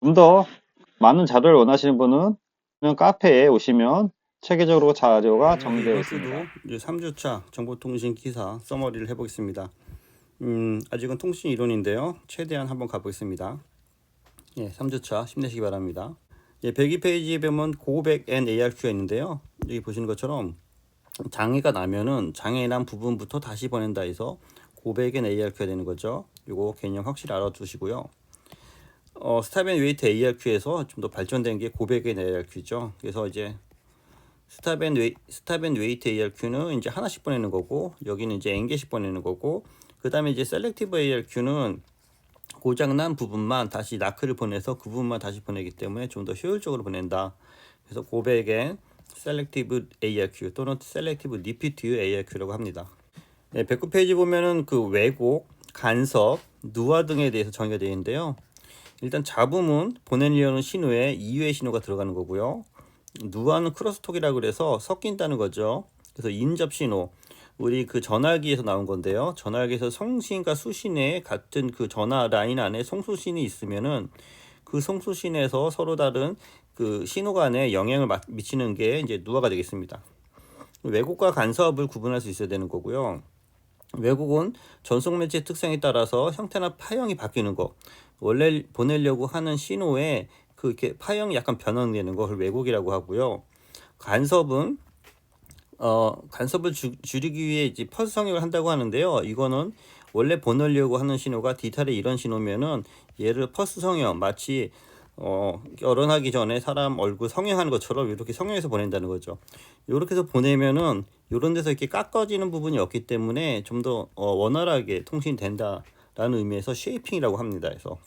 좀 더 많은 자료를 원하시는 분은 그냥 카페에 오시면 체계적으로 자료가 네, 정리되어 이번 있습니다. 주도 이제 3주차 정보통신 기사 서머리를 해보겠습니다. 아직은 통신 이론인데요. 최대한 한번 가보겠습니다. 예, 3주차 힘내시기 바랍니다. 예, 102페이지에 보면 고백 and ARQ가 있는데요. 여기 보시는 것처럼 장애가 나면은 장애 난 부분부터 다시 보낸다 해서 고백 and ARQ가 되는 거죠. 요거 개념 확실히 알아두시고요. 스탑 앤 웨이트 ARQ에서 좀 더 발전된 게 고백 앤 ARQ죠. 그래서 이제 스탑 앤 웨이트 ARQ는 이제 하나씩 보내는 거고, 여기는 이제 n개씩 보내는 거고, 그 다음에 이제 셀렉티브 ARQ는 고장난 부분만 다시 나크를 보내서 그 부분만 다시 보내기 때문에 좀 더 효율적으로 보낸다. 그래서 고백엔 셀렉티브 ARQ 또는 셀렉티브 리피트 ARQ라고 합니다. 네, 109페이지 보면은 그 왜곡, 간섭, 누화 등에 대해서 정의가 되어 있는데요. 일단 잡음은 보내려는 신호에 이유의 신호가 들어가는 거고요. 누아는 크로스톡이라고 그래서 섞인다는 거죠. 그래서 인접 신호, 우리 그 전화기에서 나온 건데요. 전화기에서 송신과 수신에 같은 그 전화 라인 안에 송수신이 있으면은 그 송수신에서 서로 다른 그 신호 간에 영향을 미치는 게 이제 누아가 되겠습니다. 왜곡과 간섭을 구분할 수 있어야 되는 거고요. 왜곡은 전송 매체 특성에 따라서 형태나 파형이 바뀌는 거. 원래 보내려고 하는 신호에 그 이렇게 파형이 약간 변형되는 것을 왜곡이라고 하고요. 간섭은 간섭을 줄이기 위해 이제 펄스 성형을 한다고 하는데요. 이거는 원래 보내려고 하는 신호가 디지털의 이런 신호면은 얘를 펄스 성형, 마치 결혼하기 전에 사람 얼굴 성형하는 것처럼 이렇게 성형해서 보낸다는 거죠. 이렇게 해서 보내면은 이런 데서 이렇게 깎아지는 부분이 없기 때문에 좀 더 원활하게 통신된다라는 의미에서 쉐이핑이라고 합니다. 그래서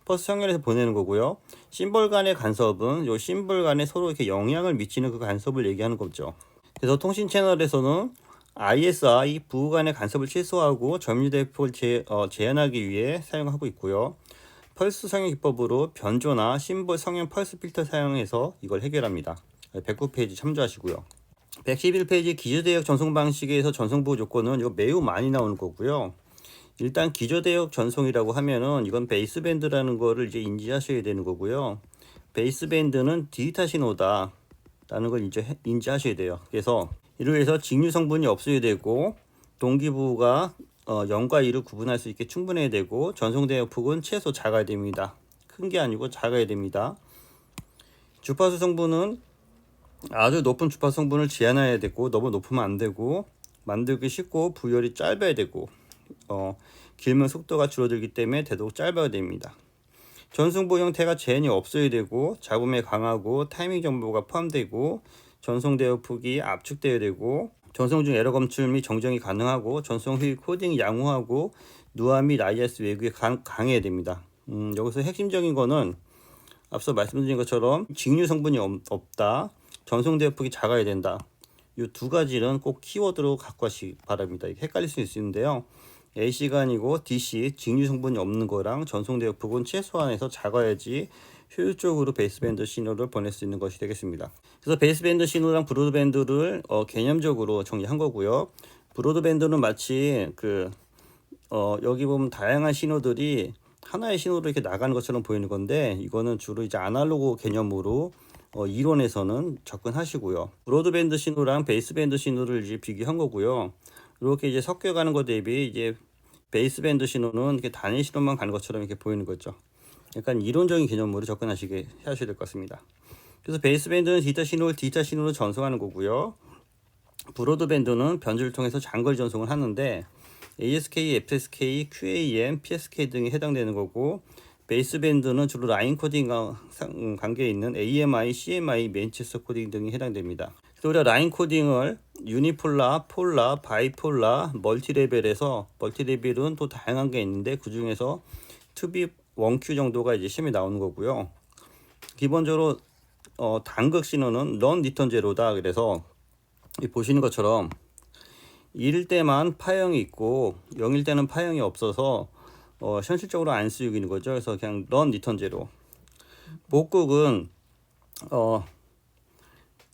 펄스 성형해서 보내는 거고요. 심벌 간의 간섭은 요 심벌 간에 서로 이렇게 영향을 미치는 그 간섭을 얘기하는 거죠. 그래서 통신 채널에서는 ISI 부호 간의 간섭을 최소화하고 점유 대폭을 제한하기 위해 사용하고 있고요. 펄스 성형 기법으로 변조나 심볼 성형 펄스 필터 사용해서 이걸 해결합니다. 109페이지 참조하시고요. 111페이지 기저대역 전송 방식에서 전송 보호 조건은 이거 매우 많이 나오는 거고요. 일단 기저대역 전송이라고 하면은 이건 베이스밴드라는 거를 이제 인지하셔야 되는 거고요. 베이스밴드는 디지털 신호다 라는 걸 인지하셔야 돼요. 그래서 이로 해서 직류 성분이 없어야 되고 동기부호가 0과 2를 구분할 수 있게 충분해야 되고 전송대역 폭은 최소 작아야 됩니다. 큰 게 아니고 작아야 됩니다. 주파수 성분은 아주 높은 주파수 성분을 제한해야 되고 너무 높으면 안 되고 만들기 쉽고 부열이 짧아야 되고 길면 속도가 줄어들기 때문에 되도록 짧아야 됩니다. 전송보 형태가 제한이 없어야 되고 잡음에 강하고 타이밍 정보가 포함되고 전송 대역 폭이 압축되어야 되고 전송 중 에러 검출 및 정정이 가능하고 전송 후에 코딩 양호하고 누아 및 IS 외국에 강해야 됩니다. 여기서 핵심적인 거는 앞서 말씀드린 것처럼 직류 성분이 없다, 전송 대역 폭이 작아야 된다. 이 두 가지는 꼭 키워드로 갖고 가시기 바랍니다. 헷갈릴 수 있는데요. AC가 아니고 DC, 직류 성분이 없는 거랑 전송 대역 폭은 최소한에서 작아야지 효율적으로 베이스밴드 신호를 보낼 수 있는 것이 되겠습니다. 그래서 베이스밴드 신호랑 브로드밴드를 개념적으로 정리한 거고요. 브로드밴드는 마치 여기 보면 다양한 신호들이 하나의 신호로 이렇게 나가는 것처럼 보이는 건데 이거는 주로 이제 아날로그 개념으로 이론에서는 접근하시고요. 브로드밴드 신호랑 베이스밴드 신호를 이제 비교한 거고요. 이렇게 이제 섞여가는 것 대비 이제 베이스밴드 신호는 이렇게 단일 신호만 가는 것처럼 이렇게 보이는 거죠. 약간 이론적인 개념으로 접근하시게 하셔야 될 것 같습니다. 그래서 베이스밴드는 디지털 신호로 전송하는 거고요. 브로드밴드는 변조를 통해서 장거리 전송을 하는데 ASK, FSK, QAM, PSK 등이 해당되는 거고 베이스밴드는 주로 라인 코딩 관계에 있는 AMI, CMI, 맨체스터 코딩 등이 해당됩니다. 그래서 우리가 라인 코딩을 유니폴라, 폴라, 바이폴라, 멀티레벨에서 멀티레벨은 또 다양한 게 있는데 그 중에서 2B 1Q 정도가 이제 시험에 나오는 거고요. 기본적으로 단극 신호는 넌 리턴 제로다. 그래서 보시는 것처럼 1일 때만 파형이 있고 0일 때는 파형이 없어서 현실적으로 안 쓰이는 거죠. 그래서 그냥 넌 리턴 제로. 복극은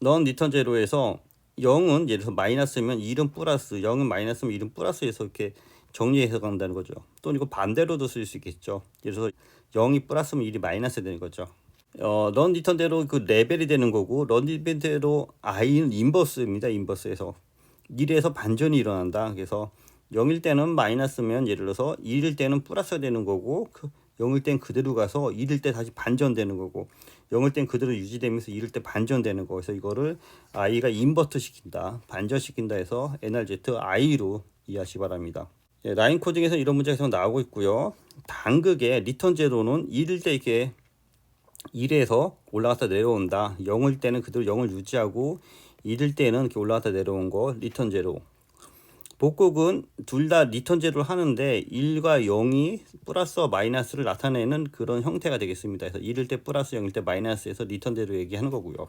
넌 리턴 제로에서 0은 예를 들어서 마이너스면 1은 플러스, 0은 마이너스면 1은 플러스에서 이렇게 정리해서 간다는 거죠. 또 이거 반대로도 쓸 수 있겠죠. 예를 들어서 0이 플러스면 1이 마이너스 되는 거죠. 런 리턴대로 그 레벨이 되는 거고, 런 리턴대로 i는 인버스입니다. 인버스에서 1에서 반전이 일어난다. 그래서 0일 때는 마이너스면 예를 들어서 1일 때는 플러스가 되는 거고, 0일 땐 그대로 가서 1일 때 다시 반전되는 거고, 0일 땐 그대로 유지되면서 1일 때 반전되는 거. 그래서 이거를 i가 인버트 시킨다, 반전시킨다 해서 NRZ i로 이해하시기 바랍니다. 예, 라인 코딩에서 이런 문제가 계속 나오고 있고요. 단극의 리턴 제로는 1일 때 이렇게 1에서 올라갔다 내려온다. 0일 때는 그대로 0을 유지하고 1일 때는 이렇게 올라갔다 내려온 거 리턴 제로. 복극은 둘 다 리턴 제로를 하는데 1과 0이 플러스와 마이너스를 나타내는 그런 형태가 되겠습니다. 그래서 1일 때 플러스 0일 때 마이너스에서 리턴 제로 얘기하는 거고요.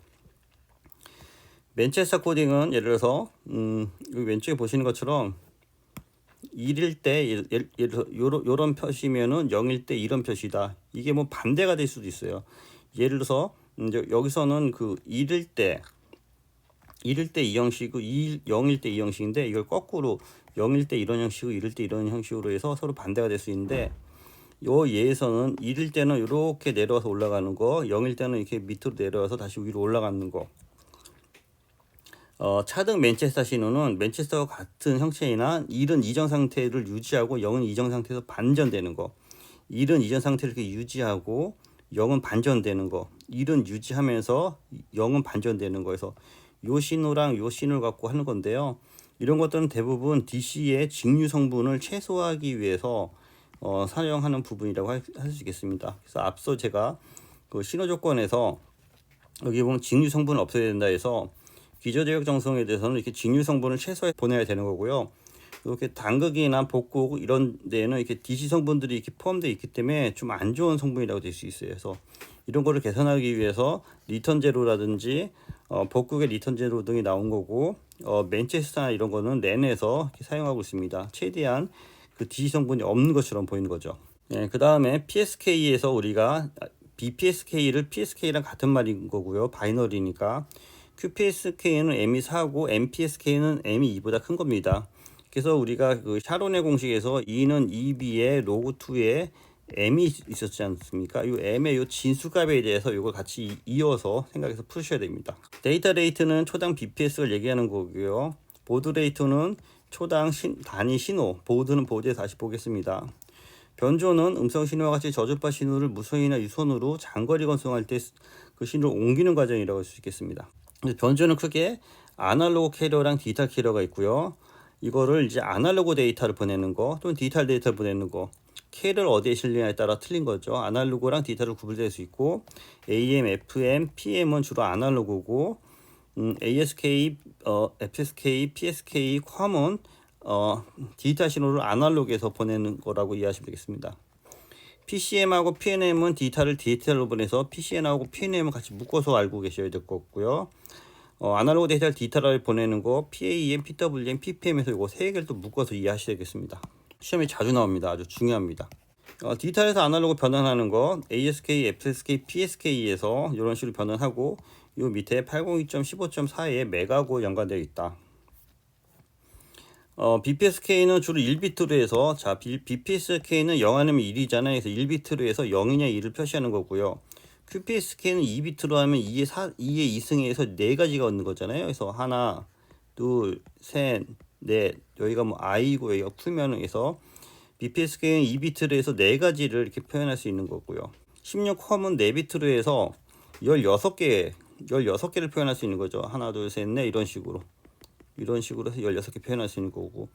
맨체스터 코딩은 예를 들어서 여기 왼쪽에 보시는 것처럼 1일 때 예를 들어서 요런 표시면은 0일 때 이런 표시다. 이게 뭐 반대가 될 수도 있어요. 예를 들어서 이제 여기서는 그 1일 때 이 형식이고 0일 때 이 형식인데, 이걸 거꾸로 0일 때 이런 형식이고 1일 때 이런 형식으로 해서 서로 반대가 될 수 있는데, 요 예에서는 1일 때는 이렇게 내려와서 올라가는 거, 0일 때는 이렇게 밑으로 내려와서 다시 위로 올라가는 거. 차등 맨체스터 신호는 맨체스터와 같은 형체이나 1은 이전 상태를 유지하고 0은 이전 상태에서 반전되는 거, 1은 이전 상태를 이렇게 유지하고 0은 반전되는 거, 1은 유지하면서 0은 반전되는 거에서 요 신호랑 요 신호를 갖고 하는 건데요. 이런 것들은 대부분 DC의 직류 성분을 최소화하기 위해서 사용하는 부분이라고 할 수 있겠습니다. 그래서 앞서 제가 그 신호 조건에서 여기 보면 직류 성분을 없애야 된다 해서 기저대역 정성에 대해서는 이렇게 직류 성분을 최소화해 보내야 되는 거고요. 이렇게 단극이나 복극 이런 데에는 이렇게 DC 성분들이 이렇게 포함되어 있기 때문에 좀 안 좋은 성분이라고 될 수 있어요. 그래서 이런 거를 개선하기 위해서 리턴 제로라든지 복극의 리턴 제로 등이 나온 거고, 맨체스터나 이런 거는 렌에서 사용하고 있습니다. 최대한 그 DC 성분이 없는 것처럼 보이는 거죠. 네, 그 다음에 PSK에서 우리가 BPSK를 PSK랑 같은 말인 거고요. 바이너리니까 QPSK는 M이 4고 MPSK는 M이 2보다 큰 겁니다. 그래서 우리가 그 샤론의 공식에서 2는 2b의 로그 2에 m이 있었지 않습니까? 이 m의 이 진수값에 대해서 이걸 같이 이어서 생각해서 푸셔야 됩니다. 데이터 레이트는 초당 BPS를 얘기하는 거고요. 보드 레이트는 초당 단위 신호, 보드는 보드에서 다시 보겠습니다. 변조는 음성 신호와 같이 저주파 신호를 무선이나 유선으로 장거리 건송할 때 그 신호를 옮기는 과정이라고 할 수 있겠습니다. 변조는 크게 아날로그 캐리어랑 디지털 캐리어가 있고요. 이거를 이제 아날로그 데이터를 보내는 거 또는 디지털 데이터를 보내는 거, 캐리어를 어디에 실느냐에 따라 틀린 거죠. 아날로그랑 디지털로 구분될 수 있고, AM, FM, PM은 주로 아날로그고, ASK, FSK, PSK, 컴은 디지털 신호를 아날로그에서 보내는 거라고 이해하시면 되겠습니다. PCM하고 PNM은 디지털로 보내서 PCN하고 PNM을 같이 묶어서 알고 계셔야 될 것 같고요. 아날로그 데이터를 디지털로 보내는 거 PAM, PWM, PPM에서 이거 세 개를 또 묶어서 이해하셔야 되겠습니다. 시험에 자주 나옵니다. 아주 중요합니다. 디지털에서 아날로그 변환하는 거 ASK, FSK, PSK에서 이런 식으로 변환하고, 이 밑에 802.15.4에 메가고 연관되어 있다. BPSK는 주로 1비트로 해서, 자, BPSK는 0 아니면 1이잖아요. 그래서 1비트로 해서 0이냐 1을 표시하는 거고요. QPSK는 2비트로 하면 2의 2승에서 4가지가 있는 거잖아요. 그래서 하나, 둘, 셋, 넷, 여기가 뭐 i고 여기가 풀면 해서 BPSK는 2비트로 해서 4가지를 이렇게 표현할 수 있는 거고요. 16컴은 4비트로 해서 16개를 표현할 수 있는 거죠. 하나, 둘, 셋, 넷 이런 식으로 해서 16개 표현할 수 있는 거고,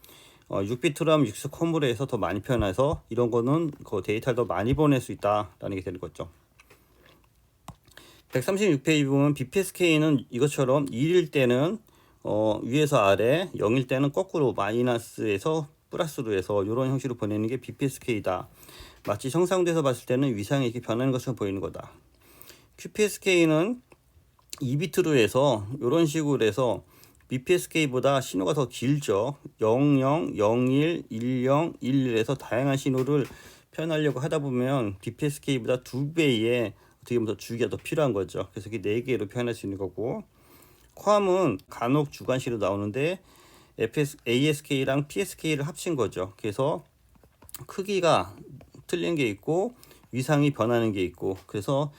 6비트로 하면 6컴으로 해서 더 많이 표현해서 이런 거는 그 데이터를 더 많이 보낼 수 있다라는 게 되는 거죠. 136페이지 보면 BPSK는 이것처럼 1일 때는 위에서 아래, 0일 때는 거꾸로 마이너스에서 플러스로 해서 이런 형식으로 보내는 게 BPSK다. 마치 형상돼서 봤을 때는 위상이 이렇게 변하는 것처럼 보이는 거다. QPSK는 2비트로 해서 이런 식으로 해서 BPSK보다 신호가 더 길죠. 00, 01, 10, 11에서 다양한 신호를 표현하려고 하다 보면 BPSK보다 2배의 어떻게 보면 더 주기가 더 필요한 거죠. 그래서 이게 4개로 표현할 수 있는 거고, 쿼함은 간혹 주관식으로 나오는데 ASK랑 PSK를 합친 거죠. 그래서 크기가 틀린 게 있고, 위상이 변하는 게 있고, 그래서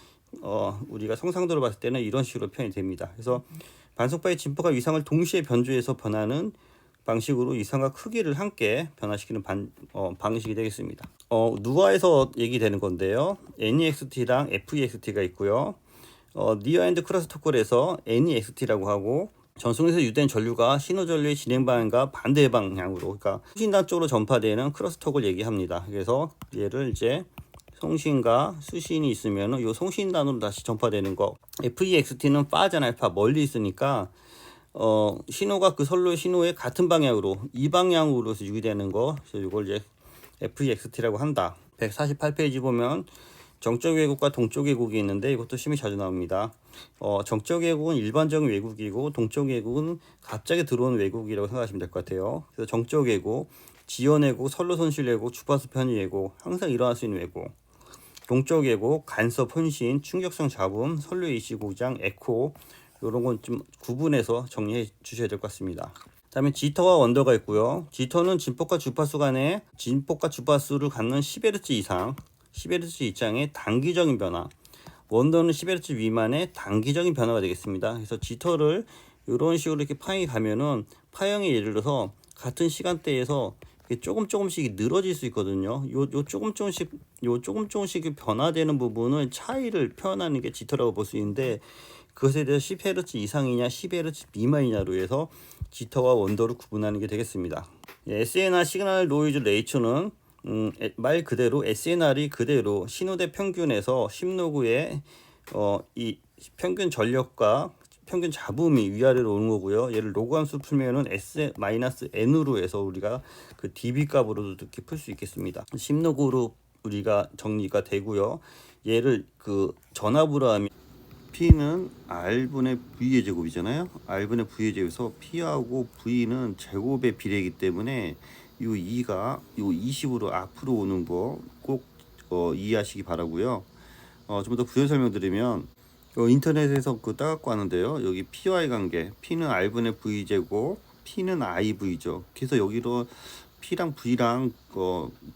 우리가 성상도로 봤을 때는 이런 식으로 표현이 됩니다. 그래서 반성파의 진포가 위상을 동시에 변조해서 변하는 방식으로 위상과 크기를 함께 변화시키는 방식이 되겠습니다. 누아에서 얘기되는 건데요. NEXT랑 FEXT가 있고요. 니어 앤드 크로스토콜에서 NEXT라고 하고, 전송에서 유대한 전류가 신호 전류의 진행 방향과 반대 방향으로, 그러니까 수신단 쪽으로 전파되는 크로스톡을 얘기합니다. 그래서 얘를 이제 송신과 수신이 있으면 이 송신단으로 다시 전파되는 거. FEXT는 파잖아요. 알파 멀리 있으니까 신호가 그 선로의 신호의 같은 방향으로, 이 방향으로서 유기되는 거. 그래서 이걸 이제 FEXT라고 한다. 148페이지 보면 정적 왜곡과 동적 왜곡이 있는데 이것도 시험에 자주 나옵니다. 정적 왜곡은 일반적인 왜곡이고, 동적 왜곡은 갑자기 들어온 왜곡이라고 생각하시면 될 것 같아요. 그래서 정적 왜곡, 지연 왜곡, 선로 손실 왜곡, 주파수 편의 왜곡, 항상 일어날 수 있는 왜곡. 동적 왜곡, 간섭 혼신, 충격성 잡음, 선로 이시 고장, 에코, 이런 건 좀 구분해서 정리해 주셔야 될 것 같습니다. 다음에 지터와 원더가 있고요. 지터는 진폭과 주파수 간의 진폭과 주파수를 갖는 10Hz 이상, 10Hz 이상의 단기적인 변화. 원더는 10Hz 미만의 단기적인 변화가 되겠습니다. 그래서 지터를 이런 식으로 이렇게 파형이 가면은, 파형이 예를 들어서 같은 시간대에서 조금씩 늘어질 수 있거든요. 요 조금씩 변화되는 부분은 차이를 표현하는 게 지터라고 볼 수 있는데, 그것에 대해서 10Hz 이상이냐 10Hz 미만이냐로 해서 지터와 원더를 구분하는 게 되겠습니다. SNR 시그널 노이즈 레이츠는 말 그대로 SNR이 그대로 신호대 평균에서 10로그의 이 평균 전력과 평균 잡음이 위아래로 오는 거고요. 얘를 로그 함수 풀면은 S-N으로 해서 우리가 그 dB 값으로도 이렇게 풀 수 있겠습니다. 10로그로 우리가 정리가 되고요. 얘를 그 전압으로 하면 P는 R분의 V의 제곱이잖아요. R분의 V의 제곱에서 P하고 V는 제곱의 비례이기 때문에 이 2가 이 20으로 앞으로 오는 거 꼭 이해하시기 바라고요. 좀 더 부연 설명드리면, 인터넷에서 그 따갖고 하는데요. 여기 P와의 관계, P는 R분의 V 제곱, P는 IV죠. 그래서 여기로 P랑 V랑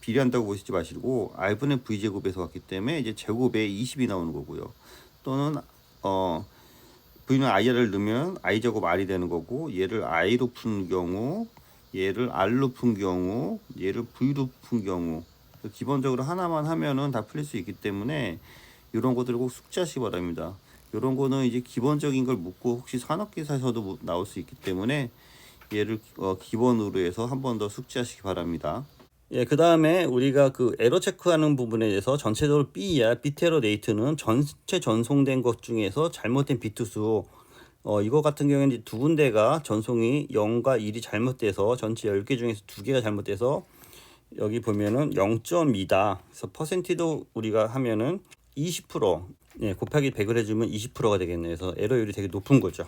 비례한다고 보시지 마시고 R분의 V 제곱에서 왔기 때문에 이제 제곱에 20이 나오는 거고요. 또는 V는 IR을 넣으면 I 제곱 R이 되는 거고, 얘를 I로 푼 경우, 얘를 R로 푼 경우, 얘를 V로 푼 경우, 기본적으로 하나만 하면은 다 풀릴 수 있기 때문에 이런 것들을 꼭 숙지하시기 바랍니다. 이런 거는 이제 기본적인 걸 묻고 혹시 산업기사에서도 나올 수 있기 때문에 얘를 기본으로 해서 한 번 더 숙지하시기 바랍니다. 예, 그 다음에 우리가 그 에러 체크하는 부분에 대해서 전체적으로 B야, 비트에러 레이트는 전체 전송된 것 중에서 잘못된 비트 수, 이거 같은 경우에는 이제 두 군데가 전송이 0과 1이 잘못돼서 전체 10개 중에서 2개가 잘못돼서 여기 보면은 0.2다. 그래서 퍼센티도 우리가 하면은 20%, 예, 곱하기 100을 해주면 20%가 되겠네요. 그래서 에러율이 되게 높은 거죠.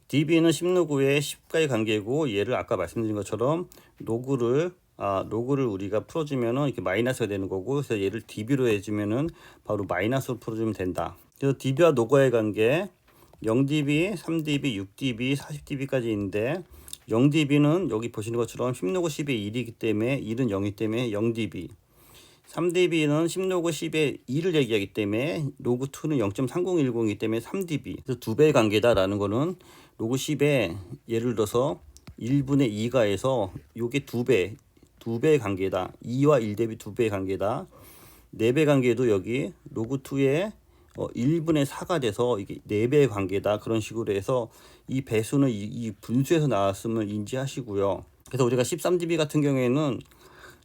dB는 10로그의 10가의 관계고, 얘를 아까 말씀드린 것처럼 로그를 우리가 풀어주면은 이렇게 마이너스가 되는 거고, 그래서 얘를 dB로 해주면은 바로 마이너스로 풀어주면 된다. 그래서 dB와 로그의 관계 0dB, 3dB, 6dB, 40dB까지 있는데, 0dB는 여기 보시는 것처럼 10로그 10의 1이기 때문에 1은 0이기 때문에 0dB. 3dB는 10로그 10의 2를 얘기하기 때문에 로그 2는 0.3010이기 때문에 3dB. 그래서 두 배의 관계다라는 거는 로그 10에 예를 들어서 1분의 2가 해서 요게 두 배의 관계다. 2와 1 대비 두 배의 관계다. 4배 관계도 여기 로그 2에 1분의 4가 돼서 이게 4배의 관계다. 그런 식으로 해서 이 배수는 이 분수에서 나왔음을 인지하시고요. 그래서 우리가 13dB 같은 경우에는,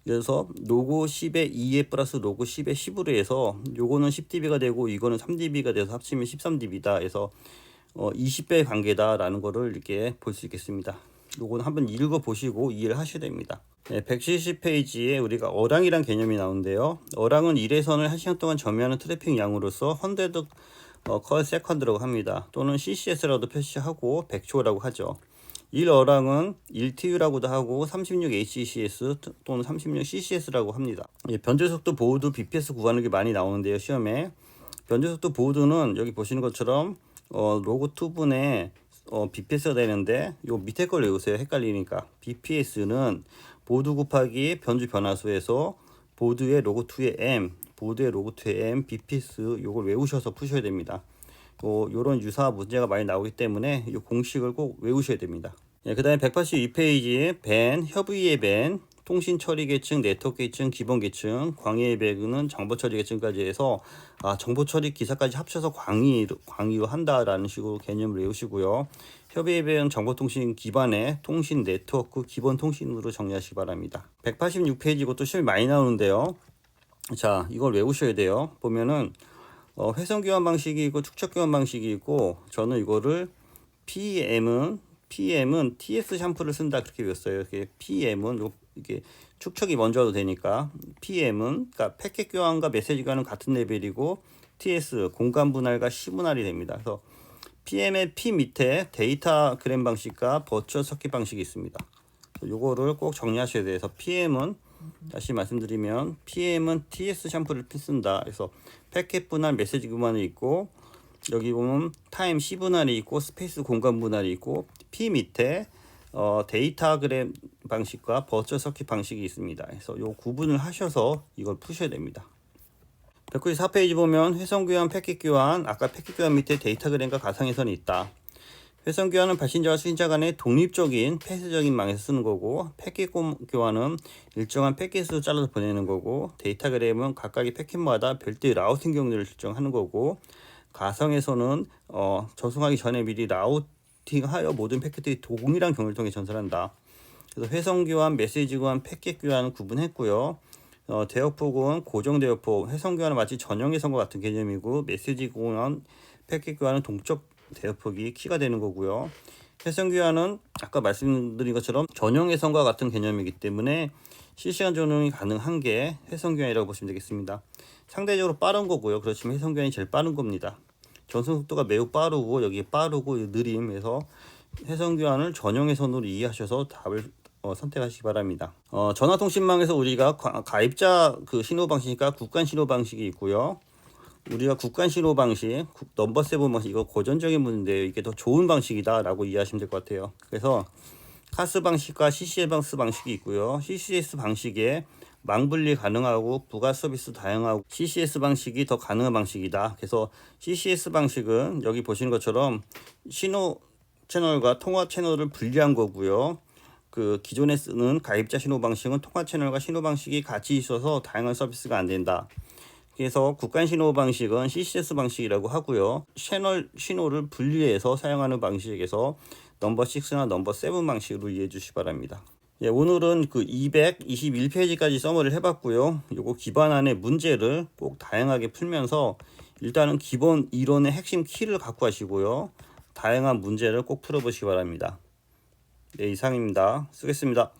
그래서 로그 10에 2에 플러스 로그 10에 10으로 해서 요거는 10dB가 되고 이거는 3dB가 돼서 합치면 13dB다. 해서 20배의 관계다라는 거를 이렇게 볼 수 있겠습니다. 요거는 한번 읽어 보시고 이해를 하셔야 됩니다. 네, 170페이지에 우리가 어랑이란 개념이 나오는데요. 어랑은 1회선을 1시간 동안 점유하는 트래픽 양으로서 100 컷 세컨드라고 합니다. 또는 CCS라고도 표시하고 100초라고 하죠. 1어랑은 1TU라고도 하고 36HCS 또는 36CCS라고 합니다. 변조속도 보호도 BPS 구하는 게 많이 나오는데요, 시험에. 변조속도 보호도는 여기 보시는 것처럼 로그 2분의 BPS가 되는데, 요 밑에 걸 외우세요. 헷갈리니까. BPS는 보드 곱하기 변주 변화수에서 보드의 로그 2의 M, 보드 로그트 M, BPS 요걸 외우셔서 푸셔야 됩니다. 요런 유사 문제가 많이 나오기 때문에 이 공식을 꼭 외우셔야 됩니다. 예, 그 다음에 182페이지 밴, 협의의 밴, 통신 처리 계층, 네트워크 계층, 기본 계층, 광의의 밴은 정보 처리 계층까지 해서 정보 처리 기사까지 합쳐서 광의로 한다라는 식으로 개념을 외우시고요. 협의의 밴 정보통신 기반의 통신 네트워크 기본 통신으로 정리하시기 바랍니다. 186페이지 이것도 시험이 많이 나오는데요. 자, 이걸 외우셔야 돼요. 보면은 회선 교환 방식이 있고 축적 교환 방식이 있고, 저는 이거를 PM은 TS 샴푸를 쓴다 그렇게 외웠어요. PM은 이게 축척이 먼저 와도 되니까, PM은 그러니까 패킷 교환과 메시지 교환은 같은 레벨이고, TS 공간 분할과 시 분할이 됩니다. 그래서 PM의 P 밑에 데이터그램 방식과 버추얼 서킷 방식이 있습니다. 요거를 꼭 정리하셔야 돼요. 그래서 PM은 다시 말씀드리면 PM은 TS 샴푸를 쓴다. 그래서 패킷 분할, 메시지 분할이 있고, 여기 보면 타임 C 분할이 있고 스페이스 공간 분할이 있고, P 밑에 데이터그램 방식과 버추얼 서킷 방식이 있습니다. 그래서 요 구분을 하셔서 이걸 푸셔야 됩니다. 194페이지 보면 회선 교환, 패킷 교환, 아까 패킷 교환 밑에 데이터그램과 가상회선이 있다. 회선 교환은 발신자와 수신자 간의 독립적인 폐쇄적인 망에서 쓰는 거고, 패킷 교환은 일정한 패킷을 잘라서 보내는 거고, 데이터그램은 각각의 패킷마다 별도의 라우팅 경로를 결정하는 거고, 가상회선은 전송하기 전에 미리 라우팅하여 모든 패킷들이 동일한 경로를 통해 전송한다. 그래서 회선 교환, 메시지 교환, 패킷 교환은 구분했고요. 대역폭은 고정 대역폭, 회선 교환은 마치 전용 회선과 같은 개념이고, 메시지 교환, 패킷 교환은 동적 대역폭이 키가 되는 거고요. 회선 교환은 아까 말씀드린 것처럼 전용 회선과 같은 개념이기 때문에 실시간 전송이 가능한 게 회선 교환이라고 보시면 되겠습니다. 상대적으로 빠른 거고요. 그렇지만 회선 교환이 제일 빠른 겁니다. 전송 속도가 매우 빠르고 여기 빠르고 느림에서 회선 교환을 전용 회선으로 이해하셔서 답을 선택하시기 바랍니다. 전화통신망에서 우리가 가입자 그 신호 방식이니까 국간 신호 방식이 있고요. 우리가 국간 신호 방식, 넘버 세븐 방식, 이거 고전적인 문제인데요. 이게 더 좋은 방식이다라고 이해하시면 될 것 같아요. 그래서 카스 방식과 CCS 방식이 있고요. CCS 방식에 망분리 가능하고 부가 서비스 다양하고, CCS 방식이 더 가능한 방식이다. 그래서 CCS 방식은 여기 보시는 것처럼 신호 채널과 통화 채널을 분리한 거고요. 그 기존에 쓰는 가입자 신호 방식은 통화 채널과 신호 방식이 같이 있어서 다양한 서비스가 안 된다. 그래서 국간 신호 방식은 CCS 방식이라고 하고요. 채널 신호를 분리해서 사용하는 방식에서 넘버 6나 넘버 7 방식으로 이해해 주시기 바랍니다. 예, 오늘은 그 221페이지까지 서머리를 해봤고요. 요거 기반안의 문제를 꼭 다양하게 풀면서 일단은 기본 이론의 핵심 키를 갖고 하시고요. 다양한 문제를 꼭 풀어보시기 바랍니다. 네, 이상입니다. 쓰겠습니다.